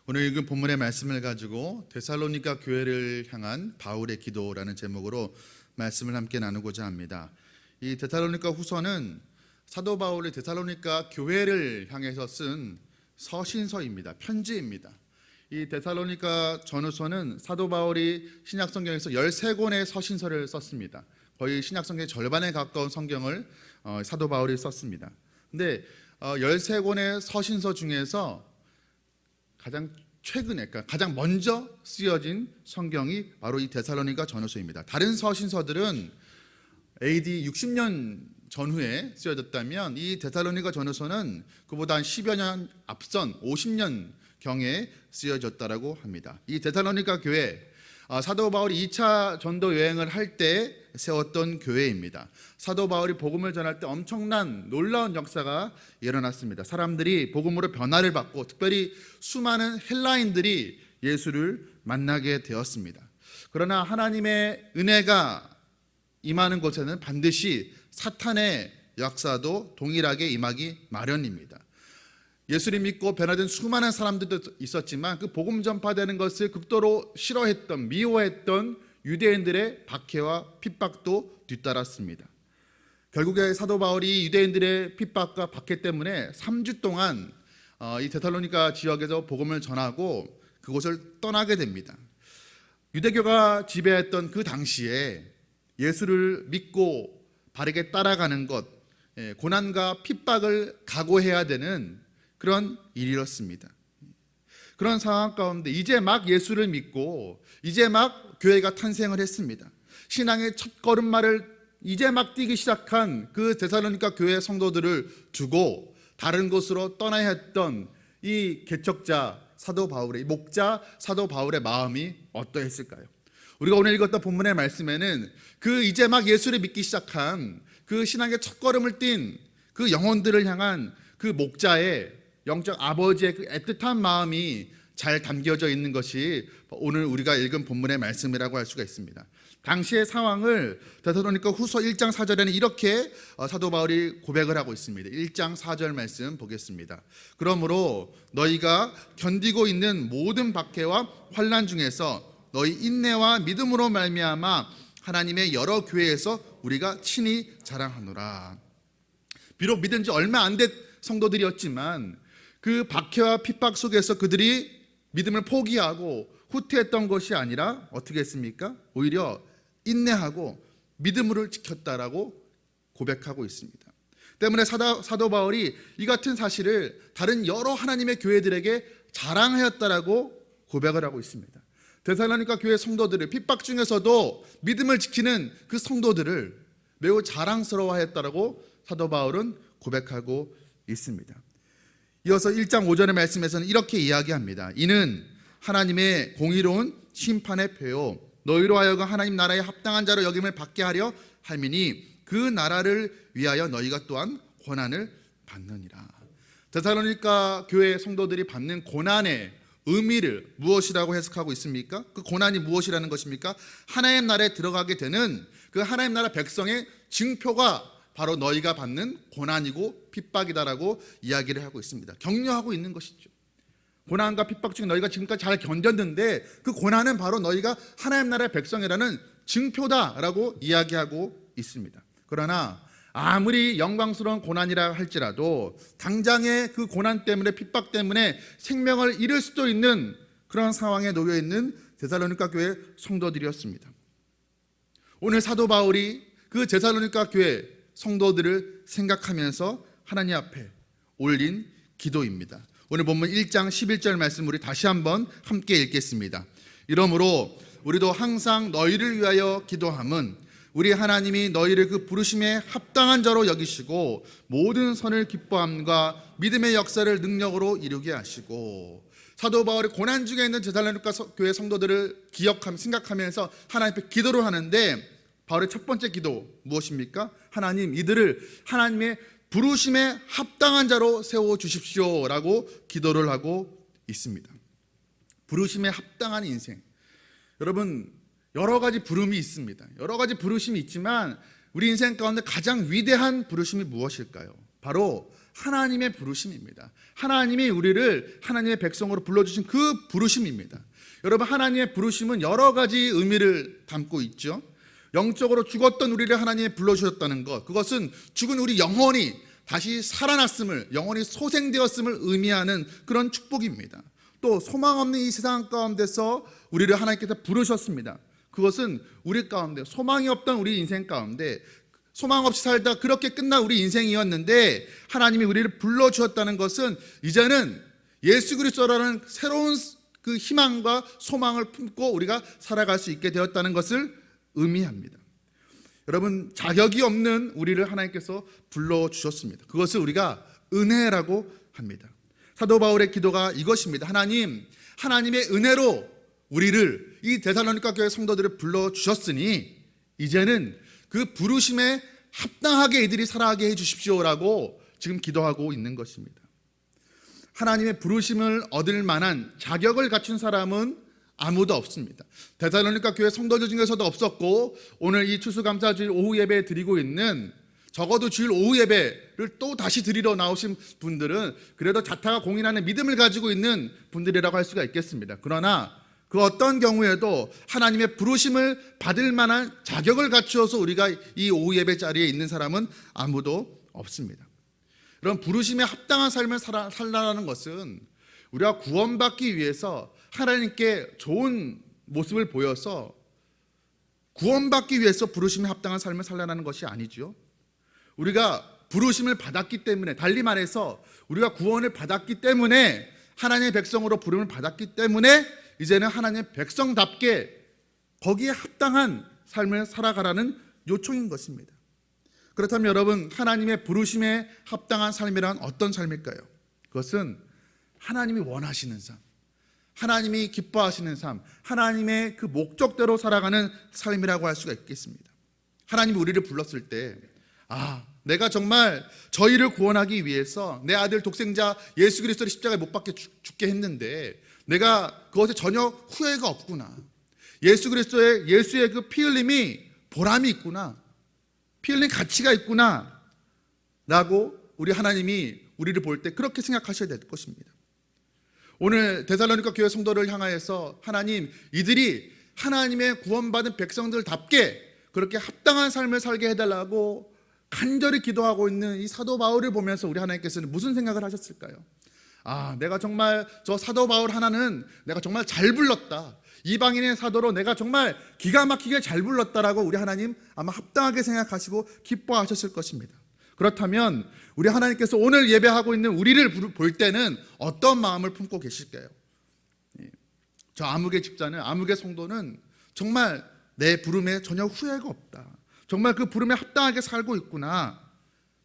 오늘 읽은 본문의 말씀을 가지고 데살로니가 교회를 향한 바울의 기도라는 제목으로 말씀을 함께 나누고자 합니다. 이 데살로니가 후서는 사도 바울이 데살로니가 교회를 향해서 쓴 서신서입니다. 편지입니다. 이 데살로니가 전후서는 사도 바울이 신약성경에서 13권의 서신서를 썼습니다. 거의 신약성경의 절반에 가까운 성경을 사도 바울이 썼습니다. 근데 13권의 서신서 중에서 가장 최근에, 그러니까 가장 먼저 쓰여진 성경이 바로 이 데살로니가 전후서입니다. 다른 서신서들은 AD 60년 전후에 쓰여졌다면 이 데살로니가 전후서는 그보다 한 10여 년 앞선 50년 경에 쓰여졌다라고 합니다. 이 데살로니가 교회, 사도 바울이 2차 전도 여행을 할 때 세웠던 교회입니다. 사도 바울이 복음을 전할 때 엄청난 놀라운 역사가 일어났습니다. 사람들이 복음으로 변화를 받고 특별히 수많은 헬라인들이 예수를 만나게 되었습니다. 그러나 하나님의 은혜가 임하는 곳에는 반드시 사탄의 역사도 동일하게 임하기 마련입니다. 예수를 믿고 변화된 수많은 사람들도 있었지만 그 복음 전파되는 것을 극도로 싫어했던, 미워했던 유대인들의 박해와 핍박도 뒤따랐습니다. 결국에 사도 바울이 유대인들의 핍박과 박해 때문에 3주 동안 이 데살로니가 지역에서 복음을 전하고 그곳을 떠나게 됩니다. 유대교가 지배했던 그 당시에 예수를 믿고 바르게 따라가는 것, 고난과 핍박을 각오해야 되는 그런 일이었습니다. 그런 상황 가운데 이제 막 예수를 믿고 이제 막 교회가 탄생을 했습니다. 신앙의 첫 걸음마를 이제 막 뛰기 시작한 그 데살로니가 교회 성도들을 두고 다른 곳으로 떠나야 했던 이 개척자 사도 바울의, 목자 사도 바울의 마음이 어떠했을까요? 우리가 오늘 읽었던 본문의 말씀에는 그 이제 막 예수를 믿기 시작한 그 신앙의 첫 걸음을 뛴 그 영혼들을 향한 그 목자의 영적 아버지의 그 애틋한 마음이 잘 담겨져 있는 것이 오늘 우리가 읽은 본문의 말씀이라고 할 수가 있습니다. 당시의 상황을 데살로니가 후서 1장 4절에는 이렇게 사도 바울이 고백을 하고 있습니다. 1장 4절 말씀 보겠습니다. 그러므로 너희가 견디고 있는 모든 박해와 환난 중에서 너희 인내와 믿음으로 말미암아 하나님의 여러 교회에서 우리가 친히 자랑하노라. 비록 믿은 지 얼마 안 된 성도들이었지만 그 박해와 핍박 속에서 그들이 믿음을 포기하고 후퇴했던 것이 아니라 어떻게 했습니까? 오히려 인내하고 믿음을 지켰다라고 고백하고 있습니다. 때문에 사도 바울이 이 같은 사실을 다른 여러 하나님의 교회들에게 자랑하였다라고 고백을 하고 있습니다. 데살로니가 교회 성도들을 핍박 중에서도 믿음을 지키는 그 성도들을 매우 자랑스러워하였다라고 사도 바울은 고백하고 있습니다. 이어서 1장 5절의 말씀에서는 이렇게 이야기합니다. 이는 하나님의 공의로운 심판의 표요 너희로 하여금 하나님 나라에 합당한 자로 여김을 받게 하려 함이니 그 나라를 위하여 너희가 또한 고난을 받느니라. 데살로니가 교회 성도들이 받는 고난의 의미를 무엇이라고 해석하고 있습니까? 그 고난이 무엇이라는 것입니까? 하나님 나라에 들어가게 되는 그 하나님 나라 백성의 징표가 바로 너희가 받는 고난이고 핍박이다라고 이야기를 하고 있습니다. 격려하고 있는 것이죠. 고난과 핍박 중에 너희가 지금까지 잘 견뎠는데 그 고난은 바로 너희가 하나님 나라의 백성이라는 징표다라고 이야기하고 있습니다. 그러나 아무리 영광스러운 고난이라 할지라도 당장의 그 고난 때문에 핍박 때문에 생명을 잃을 수도 있는 그런 상황에 놓여 있는 데살로니가 교회 성도들이었습니다. 오늘 사도 바울이 그 데살로니가 교회 성도들을 생각하면서 하나님 앞에 올린 기도입니다. 오늘 본문 1장 11절 말씀 우리 다시 한번 함께 읽겠습니다. 이러므로 우리도 항상 너희를 위하여 기도함은 우리 하나님이 너희를 그 부르심에 합당한 자로 여기시고 모든 선을 기뻐함과 믿음의 역사를 능력으로 이루게 하시고. 사도 바울이 고난 중에 있는 데살로니가 교회 성도들을 기억하며 생각하면서 하나님 앞에 기도를 하는데 바울의 첫 번째 기도 무엇입니까? 하나님, 이들을 하나님의 부르심에 합당한 자로 세워주십시오 라고 기도를 하고 있습니다. 부르심에 합당한 인생. 여러분, 여러 가지 부름이 있습니다. 여러 가지 부르심이 있지만 우리 인생 가운데 가장 위대한 부르심이 무엇일까요? 바로 하나님의 부르심입니다. 하나님이 우리를 하나님의 백성으로 불러주신 그 부르심입니다. 여러분, 하나님의 부르심은 여러 가지 의미를 담고 있죠. 영적으로 죽었던 우리를 하나님이 불러주셨다는 것, 그것은 죽은 우리 영혼이 다시 살아났음을, 영혼이 소생되었음을 의미하는 그런 축복입니다. 또 소망 없는 이 세상 가운데서 우리를 하나님께서 부르셨습니다. 그것은 우리 가운데 소망이 없던 우리 인생 가운데 소망 없이 살다 그렇게 끝난 우리 인생이었는데 하나님이 우리를 불러주었다는 것은 이제는 예수 그리스도라는 새로운 그 희망과 소망을 품고 우리가 살아갈 수 있게 되었다는 것을 의미합니다. 여러분, 자격이 없는 우리를 하나님께서 불러주셨습니다. 그것을 우리가 은혜라고 합니다. 사도 바울의 기도가 이것입니다. 하나님, 하나님의 은혜로 우리를, 이 데살로니가 교회 성도들을 불러주셨으니 이제는 그 부르심에 합당하게 이들이 살아가게 해주십시오라고 지금 기도하고 있는 것입니다. 하나님의 부르심을 얻을 만한 자격을 갖춘 사람은 아무도 없습니다. 데살로니가 교회 성도들 중에서도 없었고, 오늘 이 추수감사주일 오후 예배 드리고 있는, 적어도 주일 오후 예배를 또 다시 드리러 나오신 분들은 그래도 자타가 공인하는 믿음을 가지고 있는 분들이라고 할 수가 있겠습니다. 그러나 그 어떤 경우에도 하나님의 부르심을 받을 만한 자격을 갖추어서 우리가 이 오후 예배 자리에 있는 사람은 아무도 없습니다. 그런 부르심에 합당한 삶을 살라는 것은 우리가 구원받기 위해서 하나님께 좋은 모습을 보여서 구원받기 위해서 부르심에 합당한 삶을 살라는 것이 아니죠. 우리가 부르심을 받았기 때문에, 달리 말해서 우리가 구원을 받았기 때문에, 하나님의 백성으로 부름을 받았기 때문에 이제는 하나님의 백성답게 거기에 합당한 삶을 살아가라는 요청인 것입니다. 그렇다면 여러분, 하나님의 부르심에 합당한 삶이란 어떤 삶일까요? 그것은 하나님이 원하시는 삶, 하나님이 기뻐하시는 삶, 하나님의 그 목적대로 살아가는 삶이라고 할 수가 있겠습니다. 하나님이 우리를 불렀을 때, 내가 정말 저희를 구원하기 위해서 내 아들 독생자 예수 그리스도를 십자가에 못 박혀 죽게 했는데 내가 그것에 전혀 후회가 없구나, 예수의 그 피 흘림이 보람이 있구나, 피 흘린 가치가 있구나 라고 우리 하나님이 우리를 볼 때 그렇게 생각하셔야 될 것입니다. 오늘 데살로니가 교회 성도를 향하여서 하나님, 이들이 하나님의 구원받은 백성들답게 그렇게 합당한 삶을 살게 해달라고 간절히 기도하고 있는 이 사도 바울을 보면서 우리 하나님께서는 무슨 생각을 하셨을까요? 내가 정말 저 사도 바울 하나는 내가 정말 잘 불렀다, 이방인의 사도로 내가 정말 기가 막히게 잘 불렀다라고 우리 하나님 아마 합당하게 생각하시고 기뻐하셨을 것입니다. 그렇다면 우리 하나님께서 오늘 예배하고 있는 우리를 볼 때는 어떤 마음을 품고 계실까요? 저 아무개 집사는, 아무개 성도는 정말 내 부름에 전혀 후회가 없다, 정말 그 부름에 합당하게 살고 있구나,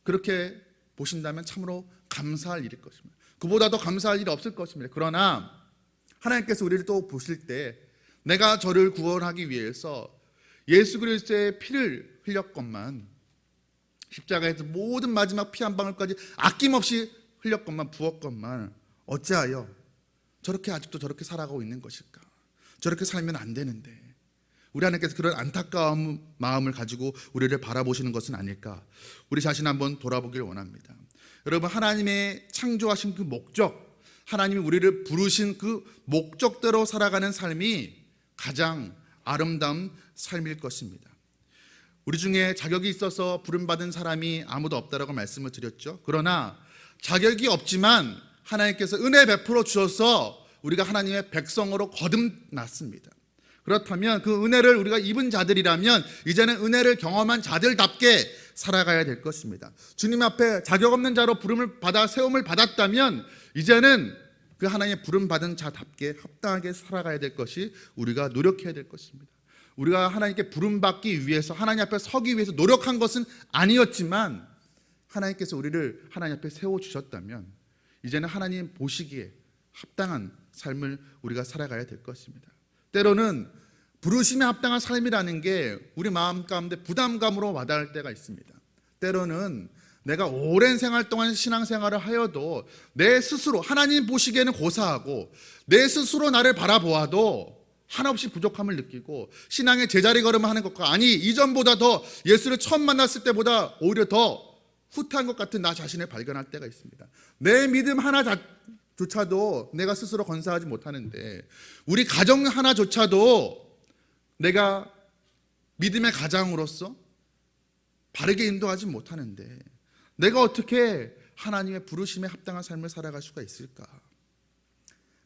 그렇게 보신다면 참으로 감사할 일일 것입니다. 그보다 더 감사할 일이 없을 것입니다. 그러나 하나님께서 우리를 또 보실 때 내가 저를 구원하기 위해서 예수 그리스도의 피를 흘렸건만, 십자가에서 모든 마지막 피 한 방울까지 아낌없이 흘렸건만, 부었건만, 어찌하여 저렇게 아직도 저렇게 살아가고 있는 것일까? 저렇게 살면 안 되는데. 우리 하나님께서 그런 안타까운 마음을 가지고 우리를 바라보시는 것은 아닐까? 우리 자신 한번 돌아보길 원합니다. 여러분, 하나님의 창조하신 그 목적, 하나님이 우리를 부르신 그 목적대로 살아가는 삶이 가장 아름다운 삶일 것입니다. 우리 중에 자격이 있어서 부름받은 사람이 아무도 없다라고 말씀을 드렸죠. 그러나 자격이 없지만 하나님께서 은혜 베풀어 주셔서 우리가 하나님의 백성으로 거듭났습니다. 그렇다면 그 은혜를 우리가 입은 자들이라면 이제는 은혜를 경험한 자들답게 살아가야 될 것입니다. 주님 앞에 자격 없는 자로 부름을 받아 세움을 받았다면 이제는 그 하나님의 부름 받은 자답게 합당하게 살아가야 될 것이 우리가 노력해야 될 것입니다. 우리가 하나님께 부름 받기 위해서, 하나님 앞에 서기 위해서 노력한 것은 아니었지만 하나님께서 우리를 하나님 앞에 세워주셨다면 이제는 하나님 보시기에 합당한 삶을 우리가 살아가야 될 것입니다. 때로는 부르심에 합당한 삶이라는 게 우리 마음 가운데 부담감으로 와닿을 때가 있습니다. 때로는 내가 오랜 생활 동안 신앙생활을 하여도 내 스스로 하나님 보시기에는 고사하고 내 스스로 나를 바라보아도 한없이 부족함을 느끼고 신앙의 제자리 걸음을 하는 것과, 아니 이전보다 더 예수를 처음 만났을 때보다 오히려 더 후퇴한 것 같은 나 자신을 발견할 때가 있습니다. 내 믿음 하나조차도 내가 스스로 건사하지 못하는데, 우리 가정 하나조차도 내가 믿음의 가장으로서 바르게 인도하지 못하는데 내가 어떻게 하나님의 부르심에 합당한 삶을 살아갈 수가 있을까?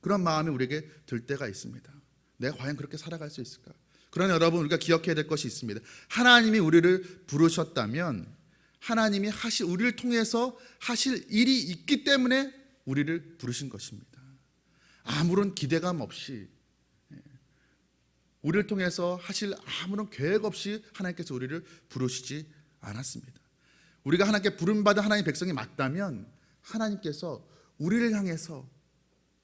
그런 마음이 우리에게 들 때가 있습니다. 내가 과연 그렇게 살아갈 수 있을까? 그러나 여러분, 우리가 기억해야 될 것이 있습니다. 하나님이 우리를 부르셨다면 하나님이 우리를 통해서 하실 일이 있기 때문에 우리를 부르신 것입니다. 아무런 기대감 없이, 우리를 통해서 하실 아무런 계획 없이 하나님께서 우리를 부르시지 않았습니다. 우리가 하나님께 부름받은 하나님의 백성이 맞다면 하나님께서 우리를 향해서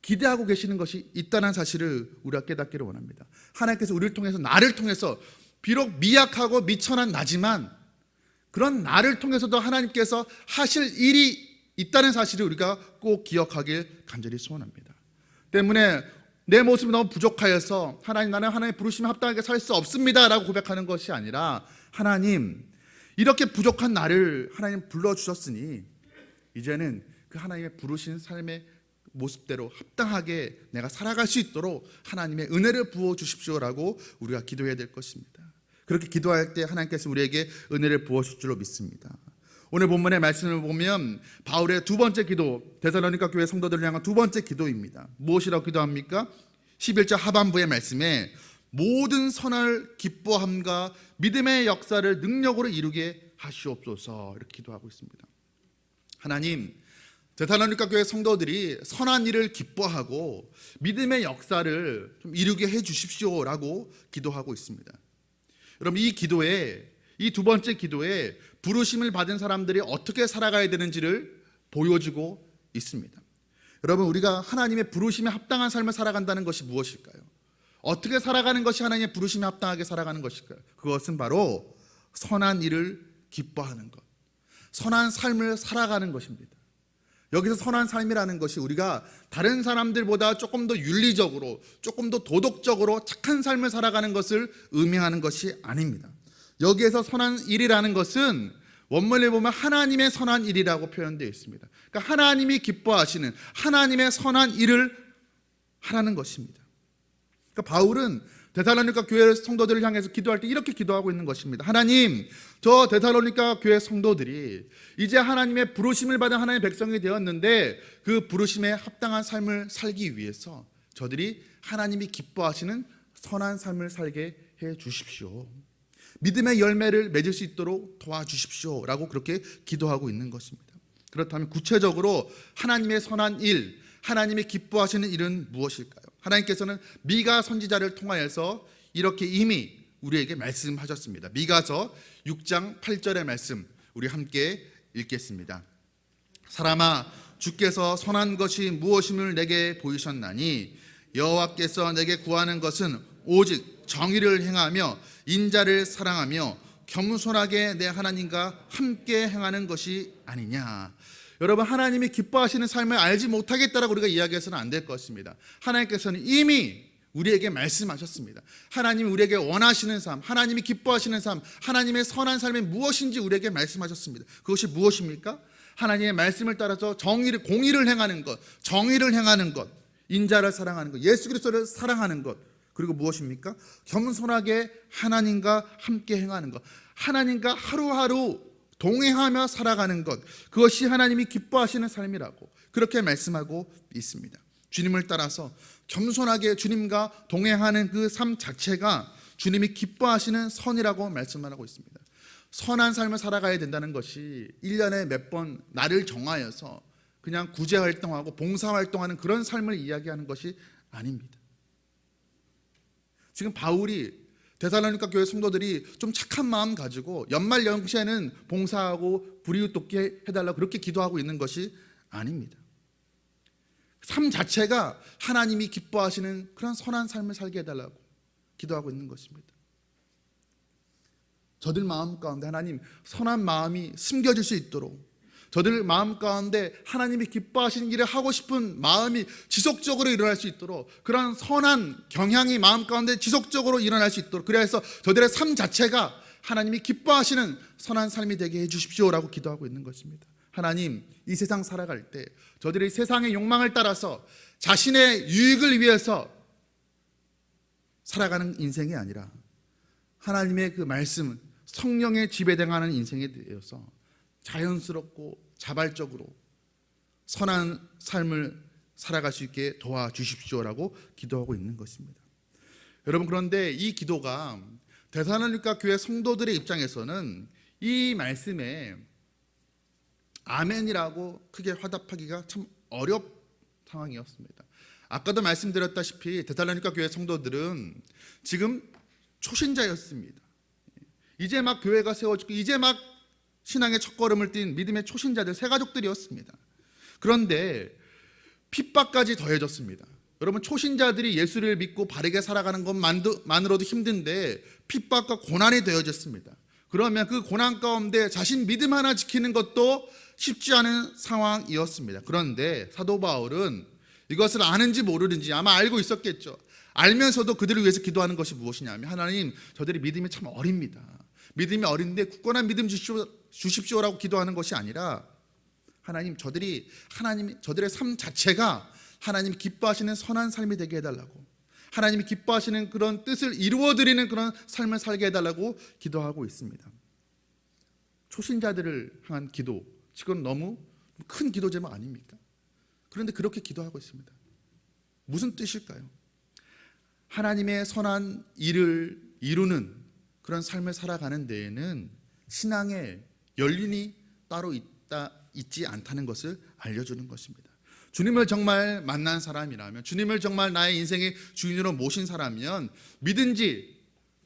기대하고 계시는 것이 있다는 사실을 우리가 깨닫기를 원합니다. 하나님께서 우리를 통해서, 나를 통해서, 비록 미약하고 미천한 나지만 그런 나를 통해서도 하나님께서 하실 일이 있다는 사실을 우리가 꼭 기억하길 간절히 소원합니다. 때문에 내 모습이 너무 부족하여서 하나님, 나는 하나님의 부르심에 합당하게 살 수 없습니다 라고 고백하는 것이 아니라, 하나님, 이렇게 부족한 나를 하나님 불러주셨으니 이제는 그 하나님의 부르신 삶의 모습대로 합당하게 내가 살아갈 수 있도록 하나님의 은혜를 부어주십시오라고 우리가 기도해야 될 것입니다. 그렇게 기도할 때 하나님께서 우리에게 은혜를 부어주실 줄로 믿습니다. 오늘 본문의 말씀을 보면 바울의 두 번째 기도, 데살로니가 교회 성도들을 향한 두 번째 기도입니다. 무엇이라고 기도합니까? 11절 하반부의 말씀에 모든 선을 기뻐함과 믿음의 역사를 능력으로 이루게 하시옵소서, 이렇게 기도하고 있습니다. 하나님, 데살로니가 교회 성도들이 선한 일을 기뻐하고 믿음의 역사를 좀 이루게 해 주십시오라고 기도하고 있습니다. 여러분, 이 두 번째 기도에 부르심을 받은 사람들이 어떻게 살아가야 되는지를 보여주고 있습니다. 여러분, 우리가 하나님의 부르심에 합당한 삶을 살아간다는 것이 무엇일까요? 어떻게 살아가는 것이 하나님의 부르심에 합당하게 살아가는 것일까요? 그것은 바로 선한 일을 기뻐하는 것, 선한 삶을 살아가는 것입니다. 여기서 선한 삶이라는 것이 우리가 다른 사람들보다 조금 더 윤리적으로, 조금 더 도덕적으로 착한 삶을 살아가는 것을 의미하는 것이 아닙니다. 여기에서 선한 일이라는 것은 원문을 보면 하나님의 선한 일이라고 표현되어 있습니다. 그러니까 하나님이 기뻐하시는 하나님의 선한 일을 하라는 것입니다. 그러니까 바울은 데살로니가 교회 성도들을 향해서 기도할 때 이렇게 기도하고 있는 것입니다. 하나님, 저 데살로니가 교회 성도들이 이제 하나님의 부르심을 받은 하나님의 백성이 되었는데 그 부르심에 합당한 삶을 살기 위해서 저들이 하나님이 기뻐하시는 선한 삶을 살게 해 주십시오. 믿음의 열매를 맺을 수 있도록 도와주십시오 라고 그렇게 기도하고 있는 것입니다. 그렇다면 구체적으로 하나님의 선한 일, 하나님이 기뻐하시는 일은 무엇일까요? 하나님께서는 미가 선지자를 통하여서 이렇게 이미 우리에게 말씀하셨습니다. 미가서 6장 8절의 말씀 우리 함께 읽겠습니다. 사람아, 주께서 선한 것이 무엇임을 내게 보이셨나니 여호와께서 내게 구하는 것은 오직 정의를 행하며 인자를 사랑하며 겸손하게 내 하나님과 함께 행하는 것이 아니냐. 여러분, 하나님이 기뻐하시는 삶을 알지 못하겠다라고 우리가 이야기해서는 안 될 것입니다. 하나님께서는 이미 우리에게 말씀하셨습니다. 하나님이 우리에게 원하시는 삶, 하나님이 기뻐하시는 삶, 하나님의 선한 삶이 무엇인지 우리에게 말씀하셨습니다. 그것이 무엇입니까? 하나님의 말씀을 따라서 공의를 행하는 것, 정의를 행하는 것, 인자를 사랑하는 것, 예수 그리스도를 사랑하는 것, 그리고 무엇입니까? 겸손하게 하나님과 함께 행하는 것, 하나님과 하루하루 동행하며 살아가는 것, 그것이 하나님이 기뻐하시는 삶이라고 그렇게 말씀하고 있습니다. 주님을 따라서 겸손하게 주님과 동행하는 그 삶 자체가 주님이 기뻐하시는 선이라고 말씀을 하고 있습니다. 선한 삶을 살아가야 된다는 것이 1년에 몇 번 날을 정하여서 그냥 구제활동하고 봉사활동하는 그런 삶을 이야기하는 것이 아닙니다. 지금 바울이 데살로니가 교회 성도들이 좀 착한 마음 가지고 연말 연시에는 봉사하고 불이웃 돕게 해달라고 그렇게 기도하고 있는 것이 아닙니다. 삶 자체가 하나님이 기뻐하시는 그런 선한 삶을 살게 해달라고 기도하고 있는 것입니다. 저들 마음 가운데 하나님 선한 마음이 심겨질 수 있도록, 저들 마음 가운데 하나님이 기뻐하시는 일을 하고 싶은 마음이 지속적으로 일어날 수 있도록, 그런 선한 경향이 마음 가운데 지속적으로 일어날 수 있도록, 그래서 저들의 삶 자체가 하나님이 기뻐하시는 선한 삶이 되게 해주십시오라고 기도하고 있는 것입니다. 하나님, 이 세상 살아갈 때 저들이 세상의 욕망을 따라서 자신의 유익을 위해서 살아가는 인생이 아니라 하나님의 그 말씀, 성령에 지배당하는 인생에 대해서 자연스럽고 자발적으로 선한 삶을 살아갈 수 있게 도와주십시오라고 기도하고 있는 것입니다. 여러분, 그런데 이 기도가 데살로니가 교회 성도들의 입장에서는 이 말씀에 아멘이라고 크게 화답하기가 참 어려운 상황이었습니다. 아까도 말씀드렸다시피 데살로니가 교회 성도들은 지금 초신자였습니다. 이제 막 교회가 세워지고 이제 막 신앙의 첫걸음을 띈 믿음의 초신자들, 새가족들이었습니다. 그런데 핍박까지 더해졌습니다. 여러분, 초신자들이 예수를 믿고 바르게 살아가는 것만으로도 힘든데 핍박과 고난이 더해졌습니다. 그러면 그 고난 가운데 자신 믿음 하나 지키는 것도 쉽지 않은 상황이었습니다. 그런데 사도 바울은 이것을 아는지 모르는지 아마 알고 있었겠죠. 알면서도 그들을 위해서 기도하는 것이 무엇이냐면, 하나님, 저들이 믿음이 참 어립니다. 믿음이 어린데 굳건한 믿음 주십시오라고 기도하는 것이 아니라, 하나님, 저들의 삶 자체가 하나님 기뻐하시는 선한 삶이 되게 해달라고, 하나님이 기뻐하시는 그런 뜻을 이루어드리는 그런 삶을 살게 해달라고 기도하고 있습니다. 초신자들을 향한 기도, 지금 너무 큰 기도 제목 아닙니까? 그런데 그렇게 기도하고 있습니다. 무슨 뜻일까요? 하나님의 선한 일을 이루는 그런 삶을 살아가는 데에는 신앙의 연륜이 따로 있지 않다는 것을 알려주는 것입니다. 주님을 정말 만난 사람이라면, 주님을 정말 나의 인생의 주인으로 모신 사람이면 믿은 지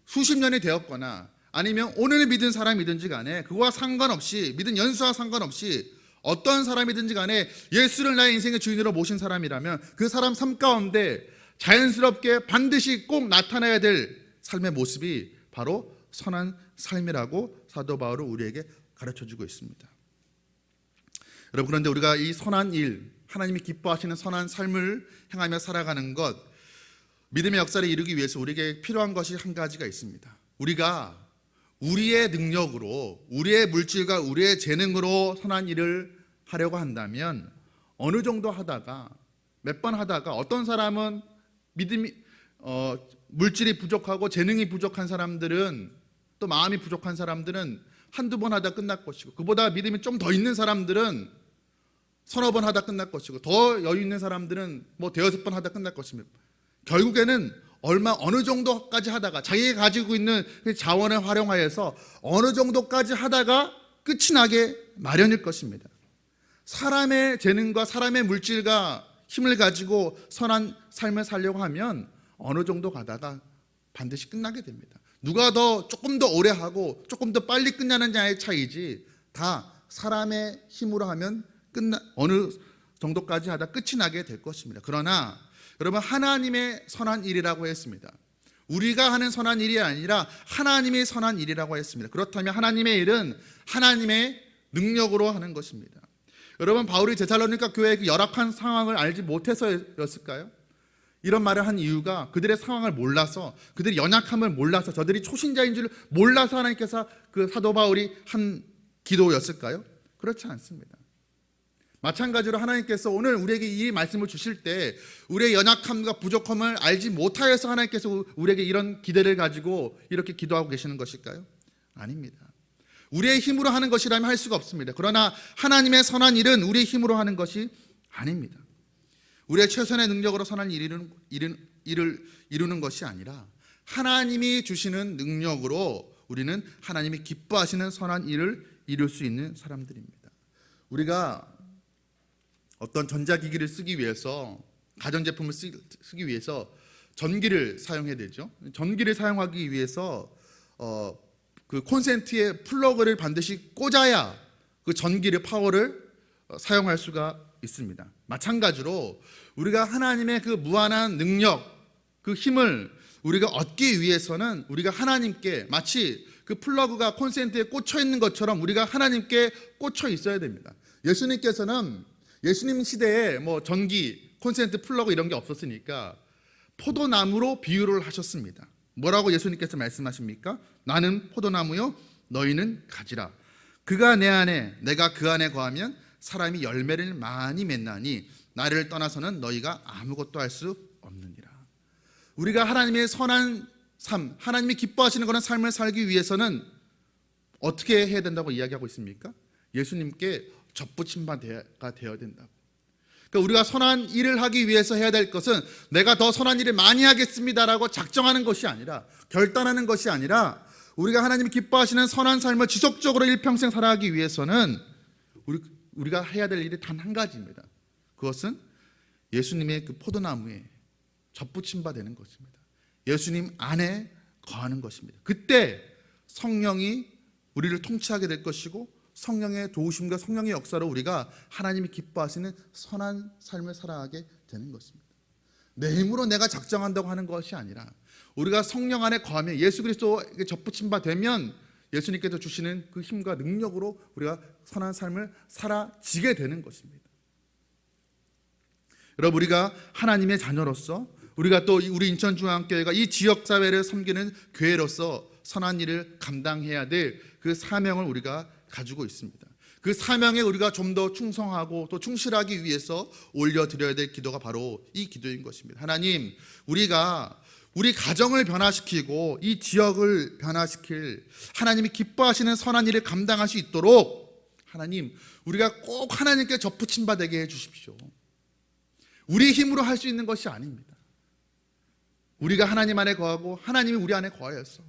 수십 년이 되었거나 아니면 오늘 믿은 사람이든지 간에 그거와 상관없이, 믿은 연수와 상관없이 어떤 사람이든지 간에 예수를 나의 인생의 주인으로 모신 사람이라면 그 사람 삶 가운데 자연스럽게 반드시 꼭 나타나야 될 삶의 모습이 바로 선한 삶이라고 사도 바울은 우리에게 가르쳐주고 있습니다. 여러분, 그런데 우리가 이 선한 일, 하나님이 기뻐하시는 선한 삶을 향하며 살아가는 것, 믿음의 역사를 이루기 위해서 우리에게 필요한 것이 한 가지가 있습니다. 우리가 우리의 능력으로, 우리의 물질과 우리의 재능으로 선한 일을 하려고 한다면 어느 정도 하다가, 몇 번 하다가, 어떤 사람은 물질이 부족하고 재능이 부족한 사람들은, 또 마음이 부족한 사람들은 한두 번 하다 끝날 것이고, 그보다 믿음이 좀 더 있는 사람들은 서너 번 하다 끝날 것이고, 더 여유 있는 사람들은 대여섯 번 하다 끝날 것입니다. 결국에는 어느 정도까지 하다가 자기가 가지고 있는 자원을 활용하여서 어느 정도까지 하다가 끝이 나게 마련일 것입니다. 사람의 재능과 사람의 물질과 힘을 가지고 선한 삶을 살려고 하면 어느 정도 가다가 반드시 끝나게 됩니다. 누가 조금 더 오래 하고 조금 더 빨리 끝나느냐의 차이지, 다 사람의 힘으로 하면 어느 정도까지 하다 끝이 나게 될 것입니다. 그러나 여러분, 하나님의 선한 일이라고 했습니다. 우리가 하는 선한 일이 아니라 하나님의 선한 일이라고 했습니다. 그렇다면 하나님의 일은 하나님의 능력으로 하는 것입니다. 여러분, 바울이 데살로니가 교회의 그 열악한 상황을 알지 못해서였을까요? 이런 말을 한 이유가 그들의 상황을 몰라서, 그들의 연약함을 몰라서, 저들이 초신자인 줄 몰라서 하나님께서 그 사도 바울이 한 기도였을까요? 그렇지 않습니다. 마찬가지로 하나님께서 오늘 우리에게 이 말씀을 주실 때 우리의 연약함과 부족함을 알지 못하여서 하나님께서 우리에게 이런 기대를 가지고 이렇게 기도하고 계시는 것일까요? 아닙니다. 우리의 힘으로 하는 것이라면 할 수가 없습니다. 그러나 하나님의 선한 일은 우리의 힘으로 하는 것이 아닙니다. 우리의 최선의 능력으로 선한 일을 이루는 것이 아니라 하나님이 주시는 능력으로 우리는 하나님이 기뻐하시는 선한 일을 이룰 수 있는 사람들입니다. 우리가 어떤 전자기기를 쓰기 위해서, 가전제품을 쓰기 위해서 전기를 사용해야 되죠. 전기를 사용하기 위해서 그 콘센트에 플러그를 반드시 꽂아야 그 전기를, 파워를 사용할 수가 있습니다. 마찬가지로 우리가 하나님의 그 무한한 능력, 그 힘을 우리가 얻기 위해서는 우리가 하나님께, 마치 그 플러그가 콘센트에 꽂혀 있는 것처럼 우리가 하나님께 꽂혀 있어야 됩니다. 예수님 시대에 전기, 콘센트, 플러그 이런 게 없었으니까 포도나무로 비유를 하셨습니다. 뭐라고 예수님께서 말씀하십니까? 나는 포도나무요 너희는 가지라. 그가 내 안에 내가 그 안에 거하면 사람이 열매를 많이 맺나니 나를 떠나서는 너희가 아무것도 할 수 없느니라. 우리가 하나님의 선한 삶, 하나님이 기뻐하시는 그런 삶을 살기 위해서는 어떻게 해야 된다고 이야기하고 있습니까? 예수님께 접붙임 바가 되어야 된다고. 그러니까 우리가 선한 일을 하기 위해서 해야 될 것은 내가 더 선한 일을 많이 하겠습니다라고 작정하는 것이 아니라, 결단하는 것이 아니라, 우리가 하나님이 기뻐하시는 선한 삶을 지속적으로 일평생 살아가기 위해서는 우리가 해야 될 일이 단 한 가지입니다. 그것은 예수님의 그 포도나무에 접붙임 바 되는 것입니다. 예수님 안에 거하는 것입니다. 그때 성령이 우리를 통치하게 될 것이고, 성령의 도우심과 성령의 역사로 우리가 하나님이 기뻐하시는 선한 삶을 살아가게 되는 것입니다. 내 힘으로 내가 작정한다고 하는 것이 아니라, 우리가 성령 안에 거하면, 예수 그리스도에게 접붙임 바 되면 예수님께서 주시는 그 힘과 능력으로 우리가 선한 삶을 살아지게 되는 것입니다. 여러분, 우리가 하나님의 자녀로서, 우리가 또 우리 인천중앙교회가 이 지역사회를 섬기는 교회로서 선한 일을 감당해야 될 그 사명을 우리가 가지고 있습니다. 그 사명에 우리가 좀 더 충성하고 또 충실하기 위해서 올려드려야 될 기도가 바로 이 기도인 것입니다. 하나님, 우리가 우리 가정을 변화시키고 이 지역을 변화시킬 하나님이 기뻐하시는 선한 일을 감당할 수 있도록 하나님, 우리가 꼭 하나님께 접붙임 바 되게 해주십시오. 우리 힘으로 할 수 있는 것이 아닙니다. 우리가 하나님 안에 거하고 하나님이 우리 안에 거하여서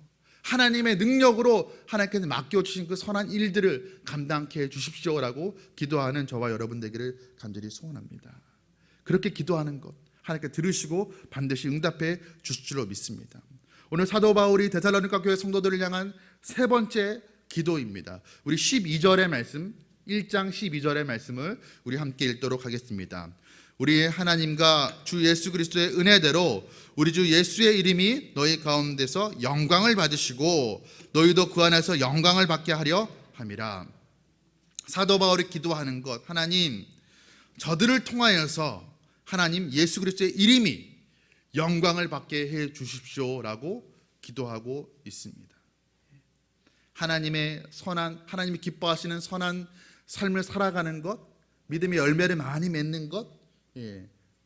하나님의 능력으로 하나님께서 맡겨주신 그 선한 일들을 감당케 해주십시오라고 기도하는 저와 여러분 되기를 간절히 소원합니다. 그렇게 기도하는 것 하나님께 들으시고 반드시 응답해 주실 줄로 믿습니다. 오늘 사도 바울이 데살로니가 교회 성도들을 향한 세 번째 기도입니다. 우리 12절의 말씀, 1장 12절의 말씀을 우리 함께 읽도록 하겠습니다. 우리 하나님과 주 예수 그리스도의 은혜대로 우리 주 예수의 이름이 너희 가운데서 영광을 받으시고 너희도 그 안에서 영광을 받게 하려 함이라. 사도 바울이 기도하는 것, 하나님, 저들을 통하여서 하나님 예수 그리스도의 이름이 영광을 받게 해 주십시오라고 기도하고 있습니다. 하나님의 선한, 하나님이 기뻐하시는 선한 삶을 살아가는 것, 믿음의 열매를 많이 맺는 것,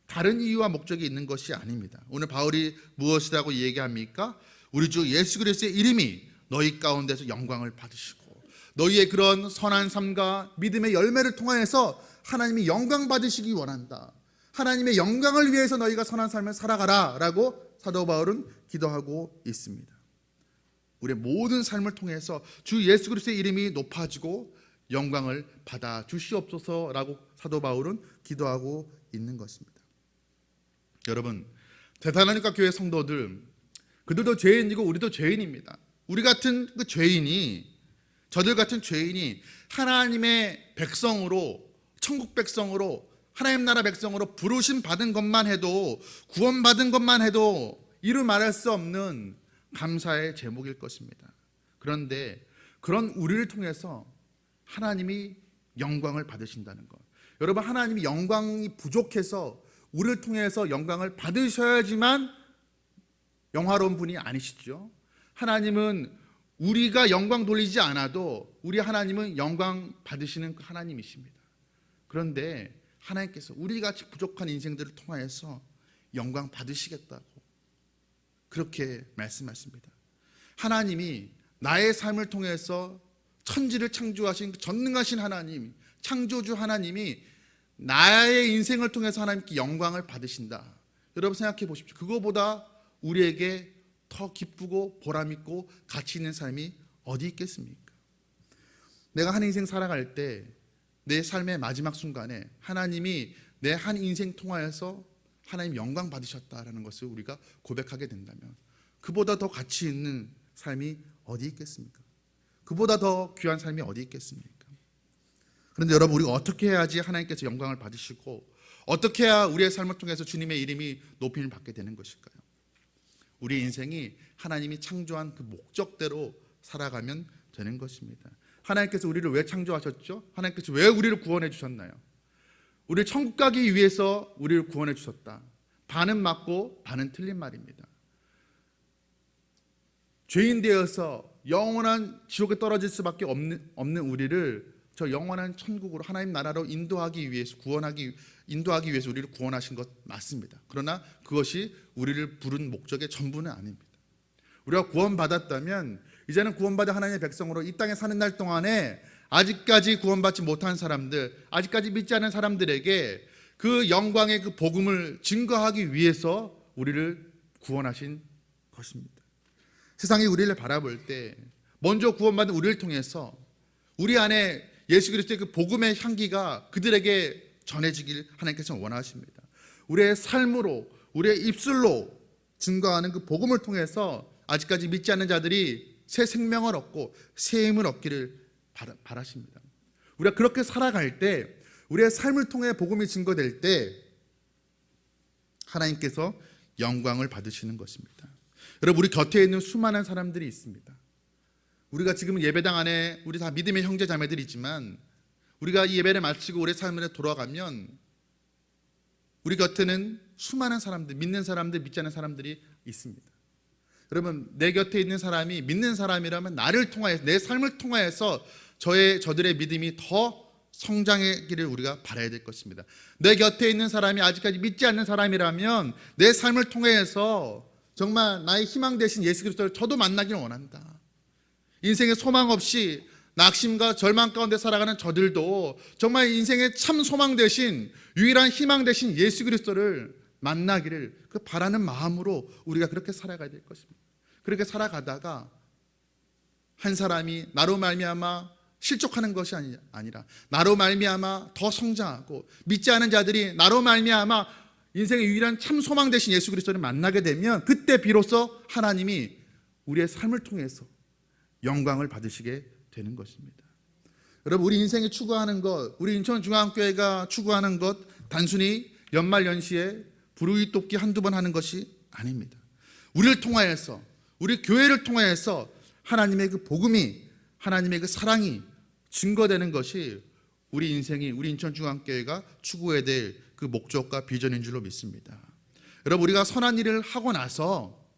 다른 이유와 목적이 있는 것이 아닙니다. 오늘 바울이 무엇이라고 얘기합니까? 우리 주 예수 그리스도의 이름이 너희 가운데서 영광을 받으시고 너희의 그런 선한 삶과 믿음의 열매를 통하여서 하나님이 영광 받으시기 원한다. 하나님의 영광을 위해서 너희가 선한 삶을 살아가라 라고 사도 바울은 기도하고 있습니다. 우리의 모든 삶을 통해서 주 예수 그리스도의 이름이 높아지고 영광을 받아 주시옵소서라고 사도 바울은 기도하고 있는 것입니다. 여러분, 데살로니가 교회 성도들, 그들도 죄인이고 우리도 죄인입니다. 우리 같은 그 죄인이, 저들 같은 죄인이 하나님의 백성으로, 천국 백성으로, 하나님 나라 백성으로 부르심 받은 것만 해도, 구원받은 것만 해도 이루 말할 수 없는 감사의 제목일 것입니다. 그런데 그런 우리를 통해서 하나님이 영광을 받으신다는 것, 여러분, 하나님이 영광이 부족해서 우리를 통해서 영광을 받으셔야지만 영화로운 분이 아니시죠. 하나님은 우리가 영광 돌리지 않아도 우리 하나님은 영광 받으시는 그 하나님이십니다. 그런데 하나님께서 우리같이 부족한 인생들을 통하여서 영광 받으시겠다고 그렇게 말씀하십니다. 하나님이 나의 삶을 통해서 천지를 창조하신 전능하신 하나님, 창조주 하나님이 나의 인생을 통해서 하나님께 영광을 받으신다. 여러분 생각해 보십시오. 그거보다 우리에게 더 기쁘고 보람있고 가치 있는 삶이 어디 있겠습니까? 내가 한 인생 살아갈 때 내 삶의 마지막 순간에 하나님이 내 한 인생 통하여서 하나님 영광 받으셨다라는 것을 우리가 고백하게 된다면 그보다 더 가치 있는 삶이 어디 있겠습니까? 그보다 더 귀한 삶이 어디 있겠습니까? 그런데 여러분, 우리가 어떻게 해야지 하나님께서 영광을 받으시고 어떻게 해야 우리의 삶을 통해서 주님의 이름이 높임을 받게 되는 것일까요? 우리 인생이 하나님이 창조한 그 목적대로 살아가면 되는 것입니다. 하나님께서 우리를 왜 창조하셨죠? 하나님께서 왜 우리를 구원해 주셨나요? 우리를 천국 가기 위해서 우리를 구원해 주셨다. 반은 맞고 반은 틀린 말입니다. 죄인 되어서 영원한 지옥에 떨어질 수밖에 없는 우리를 저 영원한 천국으로 하나님 나라로 인도하기 위해서 우리를 구원하신 것 맞습니다. 그러나 그것이 우리를 부른 목적의 전부는 아닙니다. 우리가 구원받았다면 이제는 구원받은 하나님의 백성으로 이 땅에 사는 날 동안에 아직까지 구원받지 못한 사람들, 아직까지 믿지 않은 사람들에게 그 영광의 그 복음을 증거하기 위해서 우리를 구원하신 것입니다. 세상이 우리를 바라볼 때 먼저 구원받은 우리를 통해서 우리 안에 예수 그리스도의 그 복음의 향기가 그들에게 전해지길 하나님께서 원하십니다. 우리의 삶으로, 우리의 입술로 증거하는 그 복음을 통해서 아직까지 믿지 않는 자들이 새 생명을 얻고 새 힘을 얻기를 바라십니다. 우리가 그렇게 살아갈 때, 우리의 삶을 통해 복음이 증거될 때 하나님께서 영광을 받으시는 것입니다. 여러분, 우리 곁에 있는 수많은 사람들이 있습니다. 우리가 지금 예배당 안에 우리 다 믿음의 형제 자매들이지만 우리가 이 예배를 마치고 우리의 삶으로 돌아가면 우리 곁에는 수많은 사람들, 믿는 사람들, 믿지 않는 사람들이 있습니다. 여러분, 내 곁에 있는 사람이 믿는 사람이라면 나를 통하여서, 내 삶을 통하여서 저들의 믿음이 더 성장하기를 우리가 바라야 될 것입니다. 내 곁에 있는 사람이 아직까지 믿지 않는 사람이라면 내 삶을 통해서 정말 나의 희망 되신 예수 그리스도를 저도 만나기를 원한다. 인생에 소망 없이 낙심과 절망 가운데 살아가는 저들도 정말 인생의 참 소망 되신, 유일한 희망 되신 예수 그리스도를 만나기를 그 바라는 마음으로 우리가 그렇게 살아가야 될 것입니다. 그렇게 살아가다가 한 사람이 나로 말미암아 실족하는 것이 아니라 나로 말미암아 더 성장하고, 믿지 않은 자들이 나로 말미암아 인생의 유일한 참 소망 되신 예수 그리스도를 만나게 되면 그때 비로소 하나님이 우리의 삶을 통해서 영광을 받으시게 되는 것입니다. 여러분, 우리 인생이 추구하는 것, 우리 인천중앙교회가 추구하는 것, 단순히 연말연시에 불우이 돕기 한두 번 하는 것이 아닙니다. 우리를 통하여서, 우리 교회를 통하여서 하나님의 그 복음이, 하나님의 그 사랑이 증거되는 것이 우리 인생이, 우리 인천중앙교회가 추구해야 될 그 목적과 비전인 줄로 믿습니다. 여러분, 우리가 선한 일을 하고 나서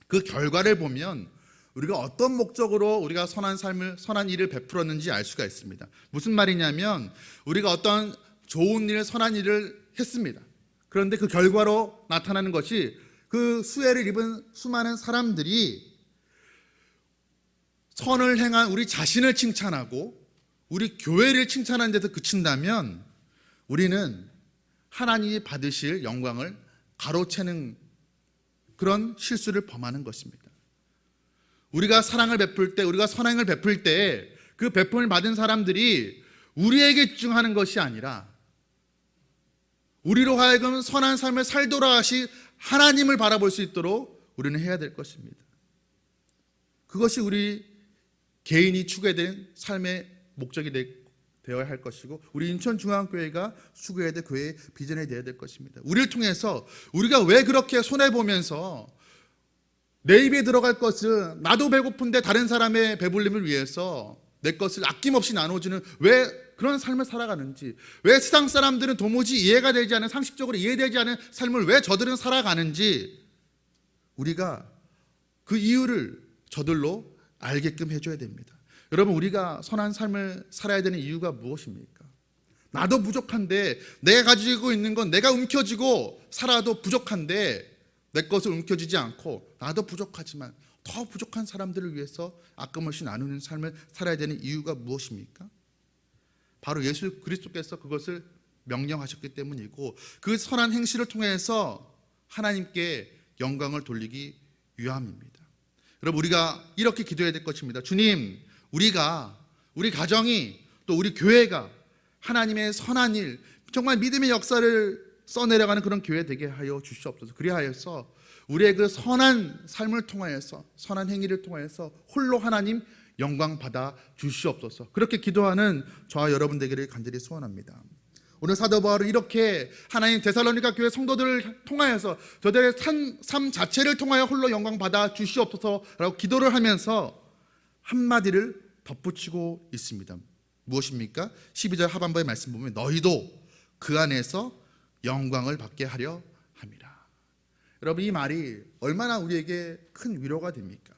그 결과를 보면 우리가 어떤 목적으로 우리가 선한 일을 베풀었는지 알 수가 있습니다. 무슨 말이냐면, 우리가 어떤 좋은 일, 선한 일을 했습니다. 그런데 그 결과로 나타나는 것이 그 수혜를 입은 수많은 사람들이 선을 행한 우리 자신을 칭찬하고 우리 교회를 칭찬하는 데서 그친다면 우리는 하나님이 받으실 영광을 가로채는 그런 실수를 범하는 것입니다. 우리가 사랑을 베풀 때, 우리가 선행을 베풀 때 그 베품을 받은 사람들이 우리에게 집중하는 것이 아니라 우리로 하여금 선한 삶을 살도록 하신 하나님을 바라볼 수 있도록 우리는 해야 될 것입니다. 그것이 우리 개인이 추구해야 될 삶의 목적이 되어야 할 것이고, 우리 인천중앙교회가 추구해야 될 교회의 비전이 되어야 될 것입니다. 우리를 통해서 우리가 왜 그렇게 손해보면서 내 입에 들어갈 것을, 나도 배고픈데 다른 사람의 배불림을 위해서 내 것을 아낌없이 나눠주는 왜 그런 삶을 살아가는지, 왜 세상 사람들은 도무지 이해가 되지 않은, 상식적으로 이해되지 않은 삶을 왜 저들은 살아가는지 우리가 그 이유를 저들로 알게끔 해줘야 됩니다. 여러분, 우리가 선한 삶을 살아야 되는 이유가 무엇입니까? 나도 부족한데, 내가 가지고 있는 건 내가 움켜쥐고 살아도 부족한데 내 것을 움켜쥐지 않고 나도 부족하지만 더 부족한 사람들을 위해서 아낌없이 나누는 삶을 살아야 되는 이유가 무엇입니까? 바로 예수 그리스도께서 그것을 명령하셨기 때문이고, 그 선한 행실을 통해서 하나님께 영광을 돌리기 위함입니다. 여러분, 우리가 이렇게 기도해야 될 것입니다. 주님, 우리가, 우리 가정이, 또 우리 교회가 하나님의 선한 일, 정말 믿음의 역사를 써내려가는 그런 교회 되게 하여 주시옵소서. 그리하여서 우리의 그 선한 삶을 통하여서, 선한 행위를 통하여서 홀로 하나님 영광 받아 주시옵소서. 그렇게 기도하는 저와 여러분 되기를 간절히 소원합니다. 오늘 사도 바울은 이렇게 하나님 데살로니가 교회 성도들을 통하여서 저들의 삶 자체를 통하여 홀로 영광 받아 주시옵소서라고 기도를 하면서 한마디를 덧붙이고 있습니다. 무엇입니까? 12절 하반부의 말씀 보면 너희도 그 안에서 영광을 받게 하려 함이라. 여러분, 이 말이 얼마나 우리에게 큰 위로가 됩니까?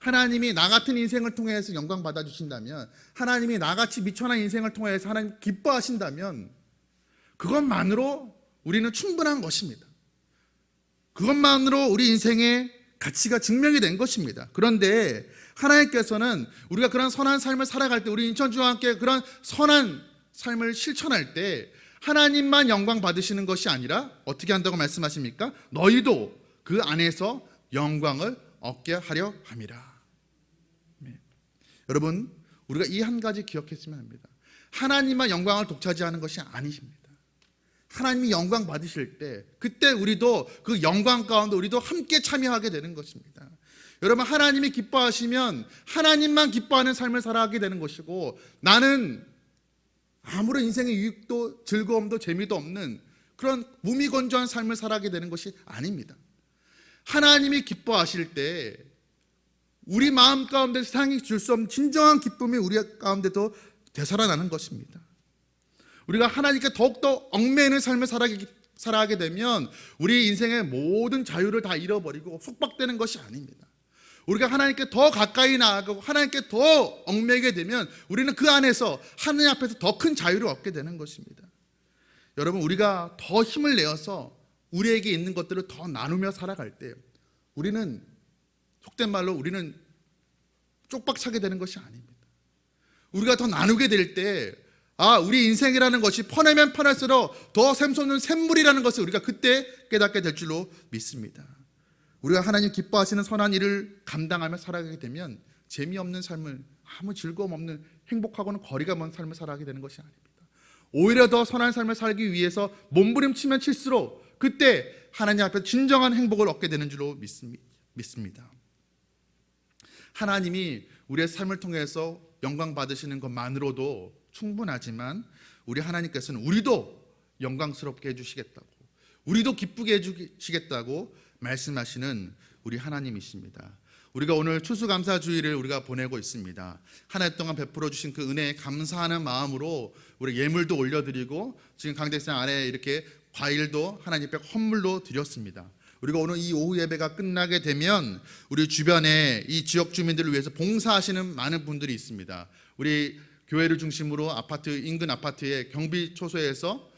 하나님이 나 같은 인생을 통해서 영광 받아주신다면, 하나님이 나같이 미천한 인생을 통해서 하나님 기뻐하신다면 그것만으로 우리는 충분한 것입니다. 그것만으로 우리 인생의 가치가 증명이 된 것입니다. 그런데 하나님께서는 우리가 그런 선한 삶을 살아갈 때, 우리 인천주와 함께 그런 선한 삶을 실천할 때 하나님만 영광 받으시는 것이 아니라 어떻게 한다고 말씀하십니까? 너희도 그 안에서 영광을 얻게 하려 함이라. 네. 여러분, 우리가 이 한 가지 기억했으면 합니다. 하나님만 영광을 독차지하는 것이 아니십니다. 하나님이 영광 받으실 때 그때 우리도 그 영광 가운데 우리도 함께 참여하게 되는 것입니다. 여러분, 하나님이 기뻐하시면 하나님만 기뻐하는 삶을 살아가게 되는 것이고, 나는 아무런 인생의 유익도 즐거움도 재미도 없는 그런 무미건조한 삶을 살아가게 되는 것이 아닙니다. 하나님이 기뻐하실 때 우리 마음 가운데 세상이 줄 수 없는 진정한 기쁨이 우리 가운데도 되살아나는 것입니다. 우리가 하나님께 더욱더 얽매이는 삶을 살아가게 되면 우리 인생의 모든 자유를 다 잃어버리고 속박되는 것이 아닙니다. 우리가 하나님께 더 가까이 나아가고 하나님께 더 얽매이게 되면 우리는 그 안에서 하나님 앞에서 더 큰 자유를 얻게 되는 것입니다. 여러분, 우리가 더 힘을 내어서 우리에게 있는 것들을 더 나누며 살아갈 때 우리는, 속된 말로 우리는 쪽박차게 되는 것이 아닙니다. 우리가 더 나누게 될 때 우리 인생이라는 것이 퍼내면 퍼낼수록 더 샘솟는 샘물이라는 것을 우리가 그때 깨닫게 될 줄로 믿습니다. 우리가 하나님 기뻐하시는 선한 일을 감당하며 살아가게 되면 재미없는 삶을, 아무 즐거움 없는, 행복하고는 거리가 먼 삶을 살아가게 되는 것이 아닙니다. 오히려 더 선한 삶을 살기 위해서 몸부림치면 칠수록 그때 하나님 앞에 진정한 행복을 얻게 되는 줄로 믿습니다. 하나님이 우리의 삶을 통해서 영광 받으시는 것만으로도 충분하지만 우리 하나님께서는 우리도 영광스럽게 해주시겠다고, 우리도 기쁘게 해주시겠다고 말씀하시는 우리 하나님이십니다. 우리가 오늘 추수감사주의를 우리가 보내고 있습니다. 한 해 동안 베풀어 주신 그 은혜에 감사하는 마음으로 우리 예물도 올려드리고, 지금 강대상 아래에 이렇게 과일도 하나님 앞에 헌물로 드렸습니다. 우리가 오늘 이 오후 예배가 끝나게 되면 우리 주변에 이 지역 주민들을 위해서 봉사하시는 많은 분들이 있습니다. 우리 교회를 중심으로 아파트, 인근 아파트의 경비 초소에서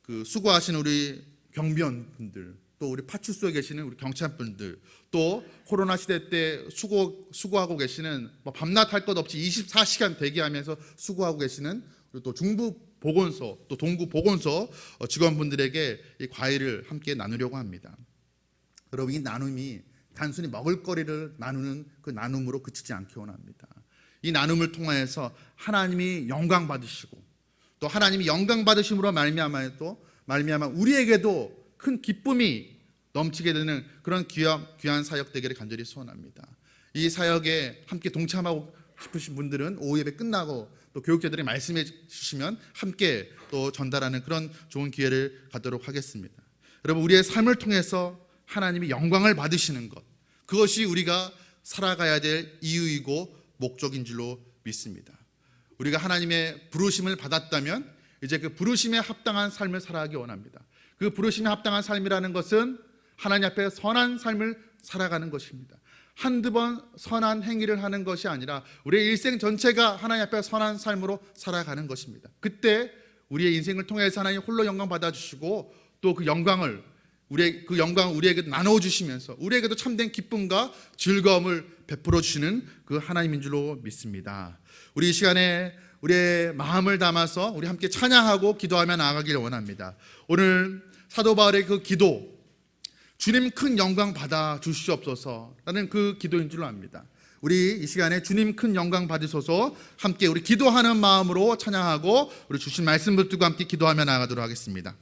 그 수고하시는 우리 경비원분들, 또 우리 파출소에 계시는 우리 경찰분들, 또 코로나 시대 때 수고하고 계시는 밤낮 할 것 없이 24시간 대기하면서 수고하고 계시는, 또 중부 보건소, 또 동구 보건소 직원분들에게 이 과일을 함께 나누려고 합니다. 여러분, 이 나눔이 단순히 먹을거리를 나누는 그 나눔으로 그치지 않기 원합니다. 이 나눔을 통해서 하나님이 영광 받으시고, 또 하나님이 영광 받으심으로 말미암아 우리에게도 큰 기쁨이 넘치게 되는 그런 귀한 사역 되기를 간절히 소원합니다. 이 사역에 함께 동참하고 싶으신 분들은 오후 예배 끝나고 또 교육자들이 말씀해 주시면 함께 또 전달하는 그런 좋은 기회를 갖도록 하겠습니다. 여러분, 우리의 삶을 통해서 하나님이 영광을 받으시는 것, 그것이 우리가 살아가야 될 이유이고 목적인 줄로 믿습니다. 우리가 하나님의 부르심을 받았다면 이제 그 부르심에 합당한 삶을 살아가기 원합니다. 그 부르심에 합당한 삶이라는 것은 하나님 앞에 선한 삶을 살아가는 것입니다. 한두 번 선한 행위를 하는 것이 아니라 우리의 일생 전체가 하나님 앞에 선한 삶으로 살아가는 것입니다. 그때 우리의 인생을 통해서 하나님 홀로 영광 받아주시고, 또 그 영광을 우리에게 나눠주시면서 우리에게도 참된 기쁨과 즐거움을 베풀어 주시는 그 하나님인 줄로 믿습니다. 우리 이 시간에 우리의 마음을 담아서 우리 함께 찬양하고 기도하며 나아가기를 원합니다. 오늘 사도 바울의 그 기도, 주님 큰 영광 받아 주시옵소서라는 그 기도인 줄로 압니다. 우리 이 시간에 주님 큰 영광 받으소서 함께 우리 기도하는 마음으로 찬양하고 우리 주신 말씀 붙들고 함께 기도하며 나아가도록 하겠습니다.